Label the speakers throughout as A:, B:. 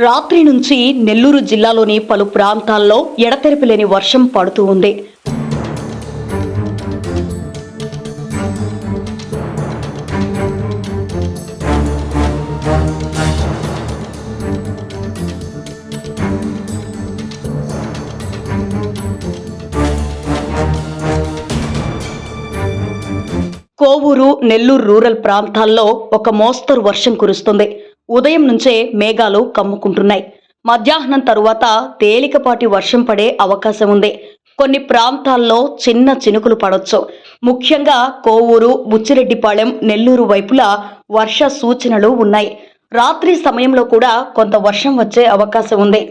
A: రాత్రి నుంచి నెల్లూరు జిల్లాలోని పలు ప్రాంతాల్లో ఎడతెరిపిలేని వర్షం పడుతూ ఉంది. కోవూరు, నెల్లూరు రూరల్ ప్రాంతాల్లో ఒక మోస్తరు వర్షం కురుస్తుంది. ఉదయం నుంచే మేఘాలు కమ్ముకుంటున్నాయి. మధ్యాహ్నం తరువాత తేలికపాటి వర్షం పడే అవకాశం ఉంది. కొన్ని ప్రాంతాల్లో చిన్న చినుకులు పడొచ్చు. ముఖ్యంగా కోవూరు, బుచ్చిరెడ్డిపాళెం, నెల్లూరు వైపులా వర్ష సూచనలు ఉన్నాయి. రాత్రి సమయంలో కూడా కొంత వర్షం వచ్చే అవకాశం ఉంది.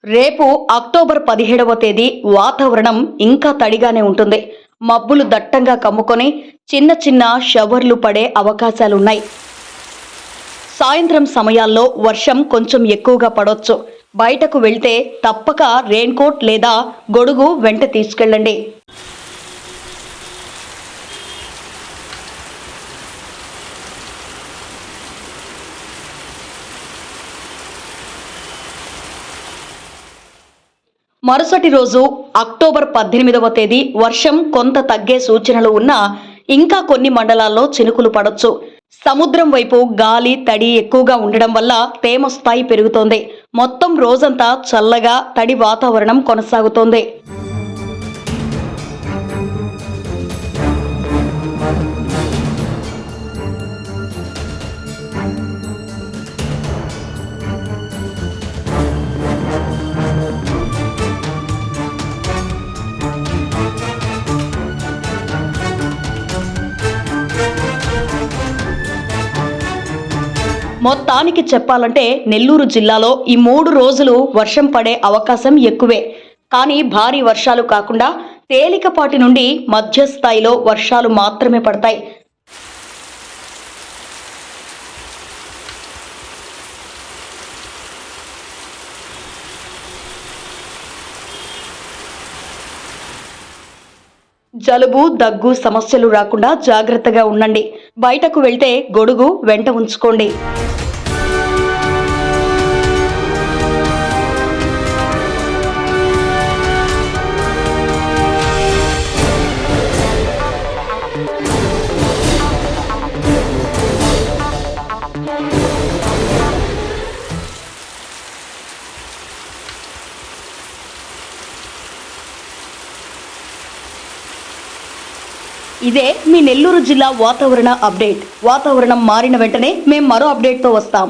A: రేపు అక్టోబర్ 17వ తేదీ వాతావరణం ఇంకా తడిగానే ఉంటుంది. మబ్బులు దట్టంగా కమ్ముకొని చిన్న చిన్న షవర్లు పడే అవకాశాలున్నాయి. సాయంత్రం సమయాల్లో వర్షం కొంచెం ఎక్కువగా పడొచ్చు. బయటకు వెళ్తే తప్పక రెయిన్ కోట్ లేదా గొడుగు వెంట తీసుకెళ్ళండి. మరుసటి రోజు అక్టోబర్ 18వ తేదీ వర్షం కొంత తగ్గే సూచనలు ఉన్నా ఇంకా కొన్ని మండలాల్లో చినుకులు పడొచ్చు. సముద్రం వైపు గాలి, తడి ఎక్కువగా ఉండడం వల్ల తేమ స్థాయి పెరుగుతోంది. మొత్తం రోజంతా చల్లగా తడి వాతావరణం కొనసాగుతోంది. మొత్తానికి చెప్పాలంటే నెల్లూరు జిల్లాలో ఈ 3 రోజులు వర్షం పడే అవకాశం ఎక్కువే. కానీ భారీ వర్షాలు కాకుండా తేలికపాటి నుండి మధ్య స్థాయిలో వర్షాలు మాత్రమే పడతాయి. జలుబు, దగ్గు సమస్యలు రాకుండా జాగ్రత్తగా ఉండండి. బయటకు వెళ్తే గొడుగు వెంట ఉంచుకోండి. ఇదే మీ నెల్లూరు జిల్లా వాతావరణ అప్డేట్. వాతావరణం మారిన వెంటనే మేము మరో అప్డేట్తో వస్తాం.